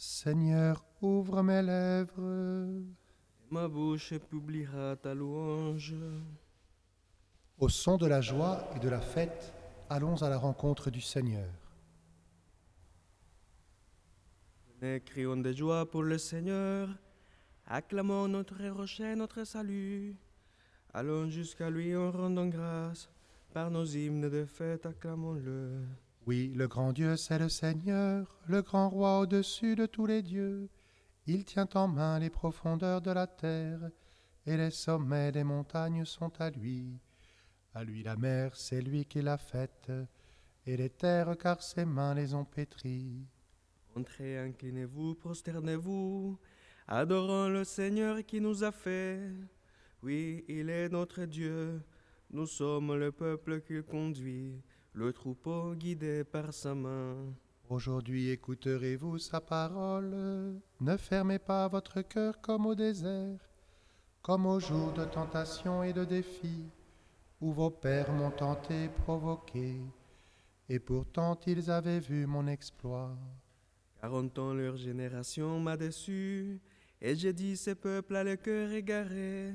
Seigneur, ouvre mes lèvres. Ma bouche publiera ta louange. Au son de la joie et de la fête, allons à la rencontre du Seigneur. Venez, crions de joie pour le Seigneur. Acclamons notre rocher, notre salut. Allons jusqu'à lui en rendant grâce. Par nos hymnes de fête, acclamons-le. Oui, le grand Dieu, c'est le Seigneur, le grand roi au-dessus de tous les dieux. Il tient en main les profondeurs de la terre, et les sommets des montagnes sont à lui. À lui la mer, c'est lui qui l'a faite, et les terres, car ses mains les ont pétries. Entrez, inclinez-vous, prosternez-vous. Adorons le Seigneur qui nous a fait. Oui, il est notre Dieu. Nous sommes le peuple qu'il conduit, le troupeau guidé par sa main. Aujourd'hui écouterez-vous sa parole. Ne fermez pas votre cœur comme au désert, comme au jour de tentation et de défi, où vos pères m'ont tenté, provoqué, et pourtant ils avaient vu mon exploit. 40 ans leur génération m'a déçu, et j'ai dit ce peuple a le cœur égaré.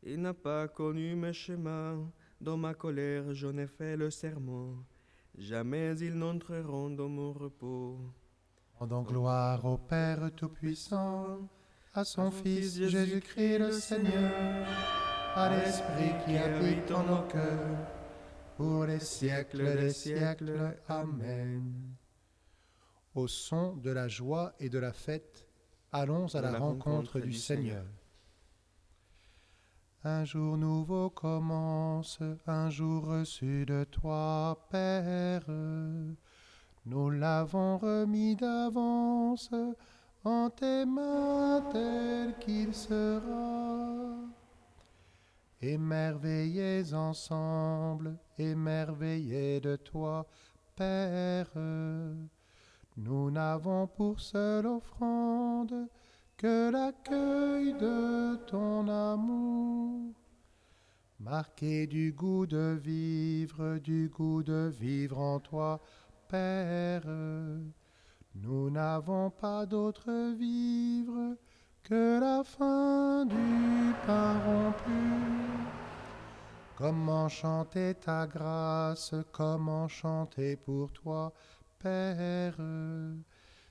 Il n'a pas connu mes chemins, dans ma colère j'en ai fait le serment. Jamais ils n'entreront dans mon repos. Rendons gloire au Père Tout-Puissant, à son Fils Jésus-Christ le Seigneur, à l'Esprit qui habite en nos cœurs, pour les siècles des siècles. Amen. Au son de la joie et de la fête, allons à la rencontre du Seigneur. Un jour nouveau commence, un jour reçu de toi, Père. Nous l'avons remis d'avance en tes mains tel qu'il sera. Émerveillés ensemble, émerveillés de toi, Père. Nous n'avons pour seule offrande que l'accueil de ton amour, marqué du goût de vivre en toi, Père. Nous n'avons pas d'autre vivre que la faim du pain rompu. Comment chanter ta grâce, comment chanter pour toi, Père,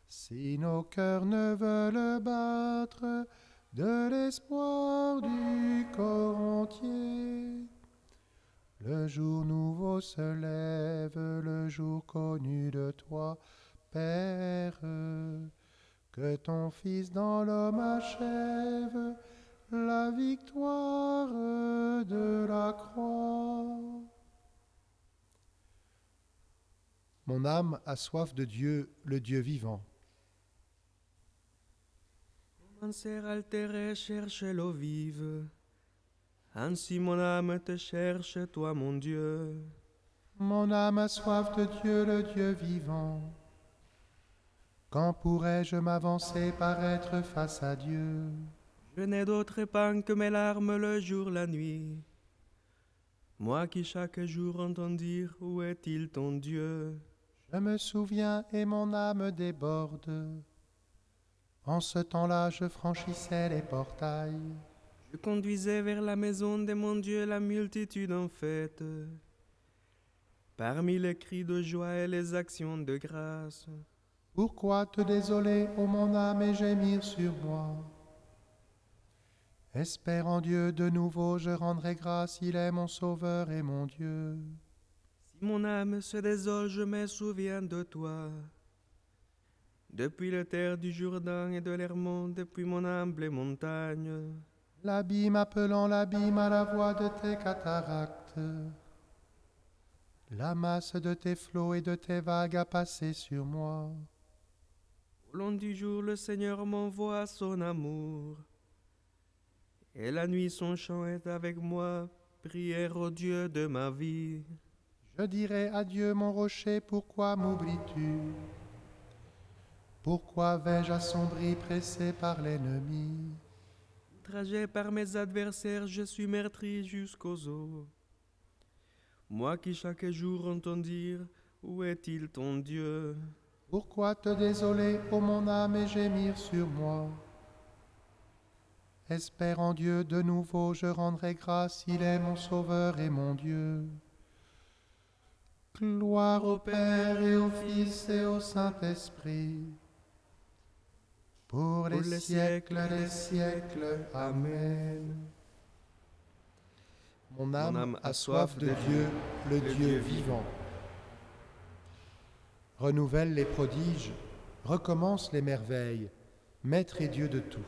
si nos cœurs ne veulent battre de l'espoir du corps entier. Le jour nouveau se lève, le jour connu de toi, Père, que ton Fils dans l'homme achève la victoire de la croix. Mon âme a soif de Dieu, le Dieu vivant. Mon ser altéré cherche l'eau vive. Ainsi mon âme te cherche, toi mon Dieu. Mon âme a soif de Dieu, le Dieu vivant. Quand pourrais-je m'avancer, paraître face à Dieu? Je n'ai d'autre pain que mes larmes le jour, la nuit. Moi qui chaque jour entends dire, où est-il ton Dieu? Je me souviens et mon âme déborde. En ce temps-là, je franchissais les portails. Je conduisais vers la maison de mon Dieu la multitude en fête. Parmi les cris de joie et les actions de grâce. Pourquoi te désoler, ô mon âme, et gémir sur moi? Espère en Dieu, de nouveau je rendrai grâce, il est mon sauveur et mon Dieu. Si mon âme se désole, je me souviens de toi. Depuis les terres du Jourdain et de l'Hermon, depuis mon humble montagne. L'abîme appelant l'abîme à la voix de tes cataractes. La masse de tes flots et de tes vagues a passé sur moi. Au long du jour, le Seigneur m'envoie son amour. Et la nuit, son chant est avec moi, prière au Dieu de ma vie. Je dirai à Dieu mon rocher, pourquoi m'oublies-tu? Pourquoi vais-je assombri, pressé par l'ennemi? Outragé par mes adversaires, je suis meurtri jusqu'aux os. Moi qui chaque jour entends dire, où est-il ton Dieu? Pourquoi te désoler, ô mon âme, et gémir sur moi? Espère en Dieu, de nouveau je rendrai grâce, il est mon Sauveur et mon Dieu. Gloire au Père et au Fils et au Saint-Esprit, pour les siècles des siècles. Amen. Mon âme a soif de Dieu, le Dieu vivant. Renouvelle les prodiges, recommence les merveilles, Maître et Dieu de tout.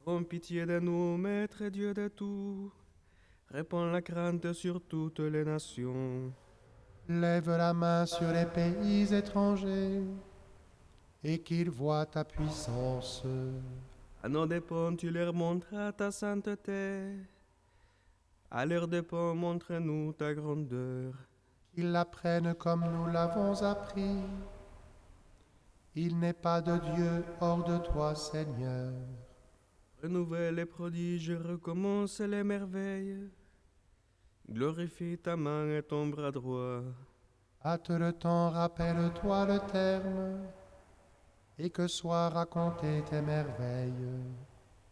Prends pitié de nous, Maître et Dieu de tout. Répands la crainte sur toutes les nations. Lève la main sur les pays étrangers, et qu'ils voient ta puissance. À nos dépens, tu leur montras ta sainteté. À leurs dépens, montre-nous ta grandeur. Qu'ils l'apprennent comme nous l'avons appris. Il n'est pas de Dieu hors de toi, Seigneur. Renouvelle les prodiges, recommence les merveilles. Glorifie ta main et ton bras droit. Hâte le temps, rappelle-toi le terme, et que soient racontées tes merveilles.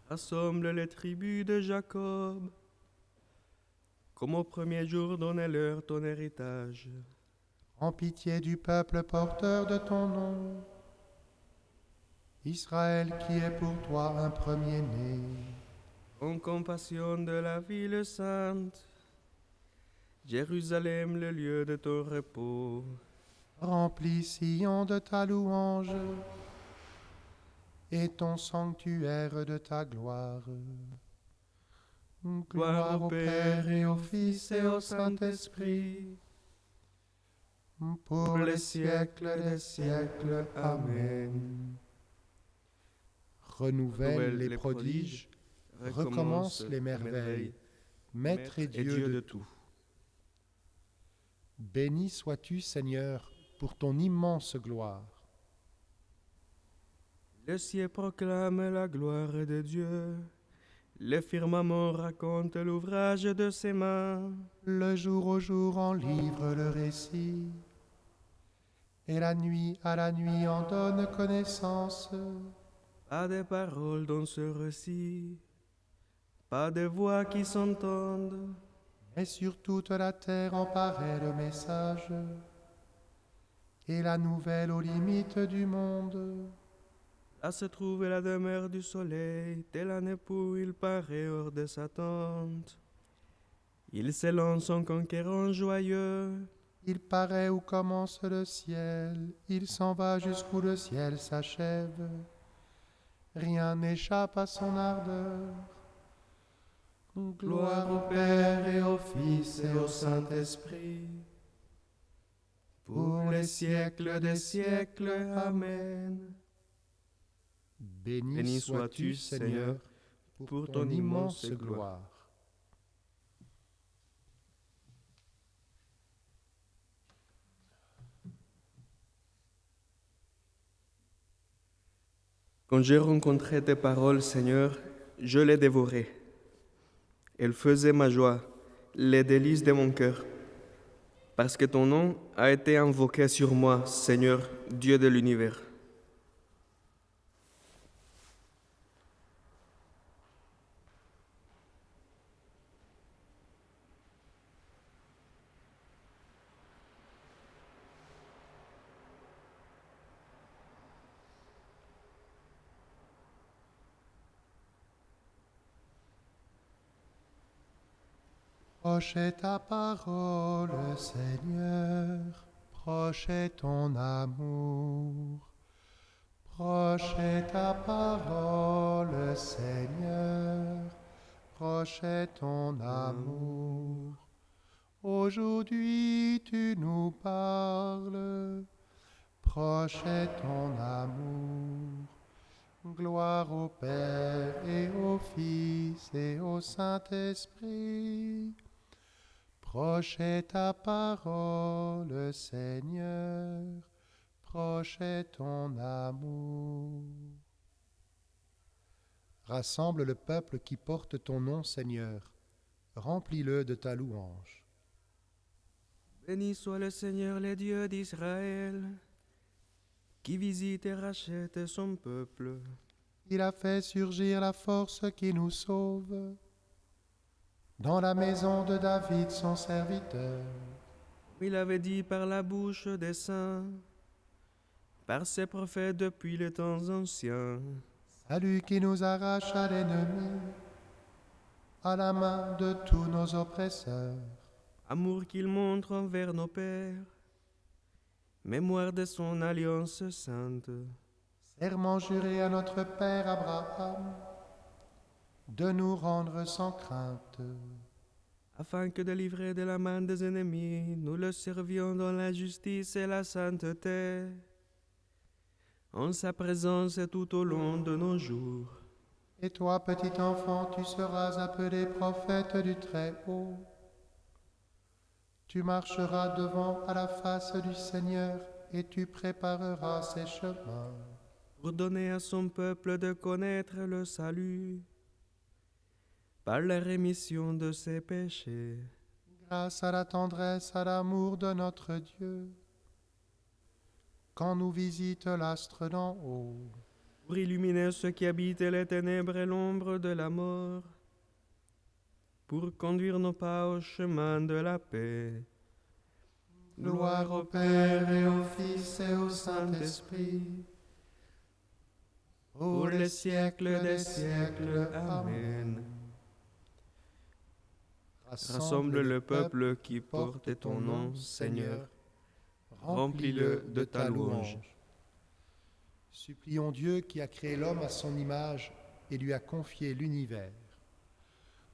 Rassemble les tribus de Jacob. Comme au premier jour, donne-leur ton héritage. En pitié du peuple porteur de ton nom, Israël qui est pour toi un premier-né. En compassion de la ville sainte, Jérusalem, le lieu de ton repos. Remplis Sion de ta louange, et ton sanctuaire de ta gloire. Gloire au Père et au Fils et au Saint-Esprit, pour les siècles des siècles. Amen. Renouvelle les prodiges, recommence les merveilles, Maître et Dieu de tout. Béni sois-tu, Seigneur, pour ton immense gloire. Le ciel proclame la gloire de Dieu. Le firmament raconte l'ouvrage de ses mains. Le jour au jour en livre le récit, et la nuit à la nuit en donne connaissance. Pas de paroles dans ce récit, pas de voix qui s'entendent. Et sur toute la terre en paraît le message, et la nouvelle aux limites du monde. Là se trouve la demeure du soleil, tel un époux il paraît hors de sa tente. Il s'élance en conquérant joyeux. Il paraît où commence le ciel, il s'en va jusqu'où le ciel s'achève. Rien n'échappe à son ardeur. Gloire au Père et au Fils et au Saint-Esprit, pour les siècles des siècles. Amen. Béni sois-tu, Seigneur, pour ton immense gloire. Quand j'ai rencontré tes paroles, Seigneur, je les dévorais. Elles faisaient ma joie, les délices de mon cœur, parce que ton nom a été invoqué sur moi, Seigneur, Dieu de l'univers. Proche est ta parole, Seigneur, proche est ton amour. Proche est ta parole, Seigneur, proche est ton amour. Aujourd'hui tu nous parles, proche est ton amour. Gloire au Père et au Fils et au Saint-Esprit. Proche est ta parole, Seigneur, proche est ton amour. Rassemble le peuple qui porte ton nom, Seigneur. Remplis-le de ta louange. Béni soit le Seigneur, le Dieu d'Israël, qui visite et rachète son peuple. Il a fait surgir la force qui nous sauve dans la maison de David, son serviteur. Il avait dit par la bouche des saints, par ses prophètes depuis les temps anciens. Salut qui nous arrache à l'ennemi, à la main de tous nos oppresseurs. Amour qu'il montre envers nos pères, mémoire de son alliance sainte. Serment juré à notre Père Abraham, de nous rendre sans crainte. Afin que délivrés de la main des ennemis, nous le servions dans la justice et la sainteté, en sa présence tout au long de nos jours. Et toi, petit enfant, tu seras appelé prophète du Très-Haut. Tu marcheras devant à la face du Seigneur et tu prépareras ses chemins. Pour donner à son peuple de connaître le salut, par la rémission de ses péchés. Grâce à la tendresse, à l'amour de notre Dieu, quand nous visite l'astre d'en haut. Pour illuminer ceux qui habitent les ténèbres et l'ombre de la mort, pour conduire nos pas au chemin de la paix. Gloire au Père et au Fils et au Saint-Esprit, pour les siècles des siècles. Amen. Rassemble le peuple qui porte ton nom, Seigneur. Remplis-le de ta louange. Supplions Dieu qui a créé l'homme à son image et lui a confié l'univers.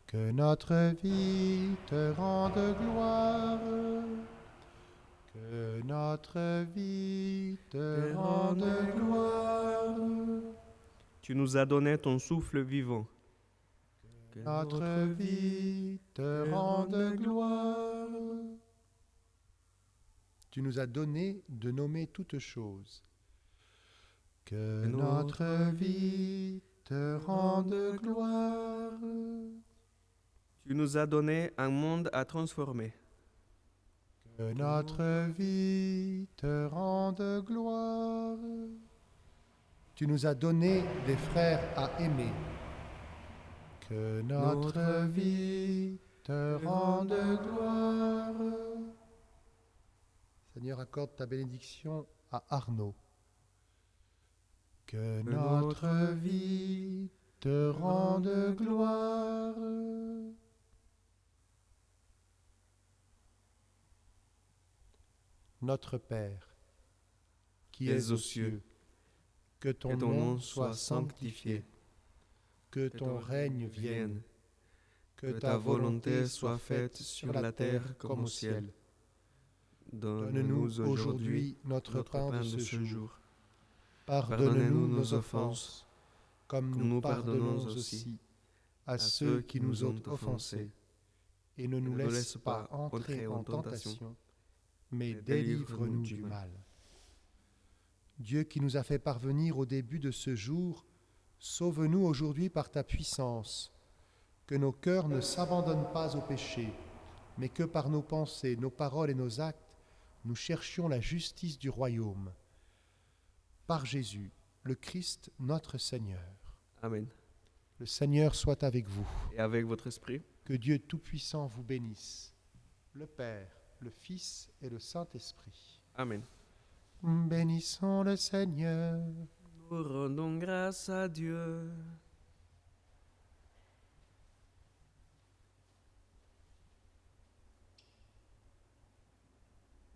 Que notre vie te rende gloire. Que notre vie te rende gloire. Tu nous as donné ton souffle vivant. Que notre vie te rende gloire. Tu nous as donné de nommer toutes choses. Que notre vie te rende gloire. Tu nous as donné un monde à transformer. Que notre vie te rende gloire. Tu nous as donné des frères à aimer. Que notre vie te rende gloire. Seigneur, accorde ta bénédiction à Arnaud. Que notre vie te rende gloire. Notre Père, qui es aux cieux, que ton nom soit sanctifié, que ton règne vienne, que ta volonté soit faite sur la terre comme au ciel. Donne-nous aujourd'hui notre pain de ce jour. Pardonne-nous nos offenses, comme nous pardonnons aussi à ceux qui nous ont offensés. Et ne nous laisse pas entrer en tentation, mais délivre-nous du mal. Dieu qui nous a fait parvenir au début de ce jour, sauve-nous aujourd'hui par ta puissance, que nos cœurs ne s'abandonnent pas au péché, mais que par nos pensées, nos paroles et nos actes, nous cherchions la justice du royaume. Par Jésus, le Christ, notre Seigneur. Amen. Le Seigneur soit avec vous. Et avec votre esprit. Que Dieu Tout-Puissant vous bénisse, le Père, le Fils et le Saint-Esprit. Amen. Bénissons le Seigneur. Nous rendons grâce à Dieu.